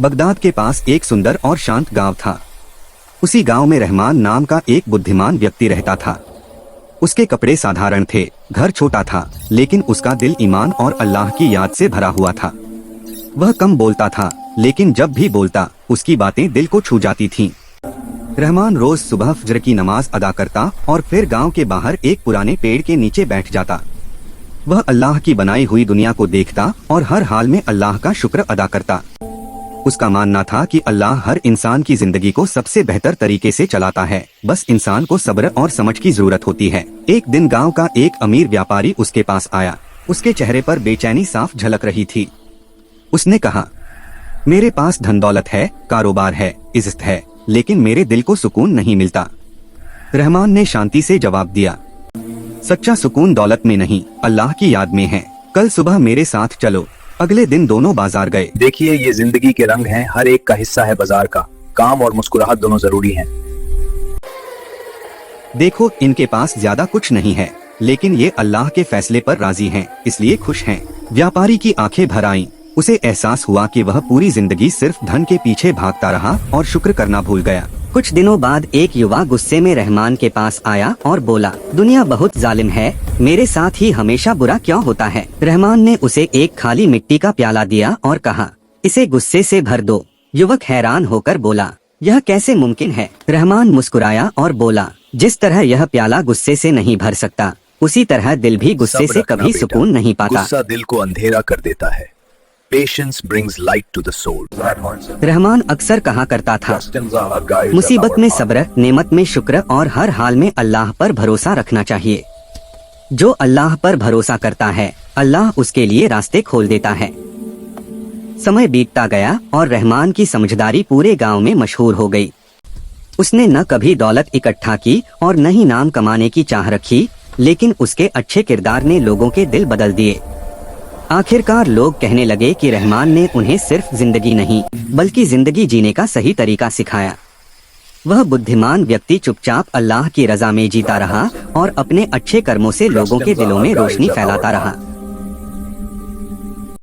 Baghdad के पास एक सुंदर और शांत गांव था। उसी गांव में रहमान नाम का एक बुद्धिमान व्यक्ति रहता था। उसके कपड़े साधारण थे, घर छोटा था, लेकिन उसका दिल ईमान और अल्लाह की याद से भरा हुआ था। वह कम बोलता था, लेकिन जब भी बोलता उसकी बातें दिल को छू जाती थीं। रहमान रोज सुबह फजर की नमाज अदा करता और फिर गांव के बाहर एक पुराने पेड़ के नीचे बैठ जाता। वह अल्लाह की बनाई हुई दुनिया को देखता और हर हाल में अल्लाह का शुक्र अदा करता। उसका मानना था कि अल्लाह हर इंसान की जिंदगी को सबसे बेहतर तरीके से चलाता है, बस इंसान को सब्र और समझ की जरूरत होती है। एक दिन गांव का एक अमीर व्यापारी उसके पास आया। उसके चेहरे पर बेचैनी साफ झलक रही थी। उसने कहा, मेरे पास धन दौलत है, कारोबार है, इज्जत है, लेकिन मेरे दिल को सुकून नहीं मिलता। रहमान ने शांति से जवाब दिया, सच्चा सुकून दौलत में नहीं, अल्लाह की याद में है। कल सुबह मेरे साथ चलो। अगले दिन दोनों बाजार गए। देखिए, ये जिंदगी के रंग हैं, हर एक का हिस्सा है बाजार का। काम और मुस्कुराहट दोनों जरूरी हैं। देखो, इनके पास ज्यादा कुछ नहीं है, लेकिन ये अल्लाह के फैसले पर राजी हैं, इसलिए खुश हैं। व्यापारी की आंखें भर आईं। उसे एहसास हुआ कि वह पूरी जिंदगी सिर्फ धन के पीछे भागता रहा और शुक्र करना भूल गया। कुछ दिनों बाद एक युवा गुस्से में रहमान के पास आया और बोला, दुनिया बहुत जालिम है, मेरे साथ ही हमेशा बुरा क्यों होता है। रहमान ने उसे एक खाली मिट्टी का प्याला दिया और कहा, इसे गुस्से से भर दो। युवक हैरान होकर बोला, यह कैसे मुमकिन है। रहमान मुस्कुराया और बोला, जिस तरह यह प्याला गुस्से से नहीं भर सकता, उसी तरह दिल भी गुस्से से कभी सुकून नहीं पाता। गुस्सा दिल को अंधेरा कर देता है। Patience brings light to the soul. Rahman अक्सर कहा करता था, मुसीबत में सब्र, नेमत में शुक्र और हर हाल में अल्लाह पर भरोसा रखना चाहिए। जो अल्लाह पर भरोसा करता है, अल्लाह उसके लिए रास्ते खोल देता है। समय बीतता गया और रहमान की समझदारी पूरे गांव में मशहूर हो गई। उसने न कभी दौलत इकट्ठा की और न ही नाम कमाने की चाह रखी, लेकिन उसके अच्छे किरदार ने लोगों के दिल बदल दिए। आखिरकार लोग कहने लगे कि रहमान ने उन्हें सिर्फ जिंदगी नहीं, बल्कि जिंदगी जीने का सही तरीका सिखाया। वह बुद्धिमान व्यक्ति चुपचाप अल्लाह की रजा में जीता रहा और अपने अच्छे कर्मों से लोगों के दिलों में रोशनी फैलाता रहा।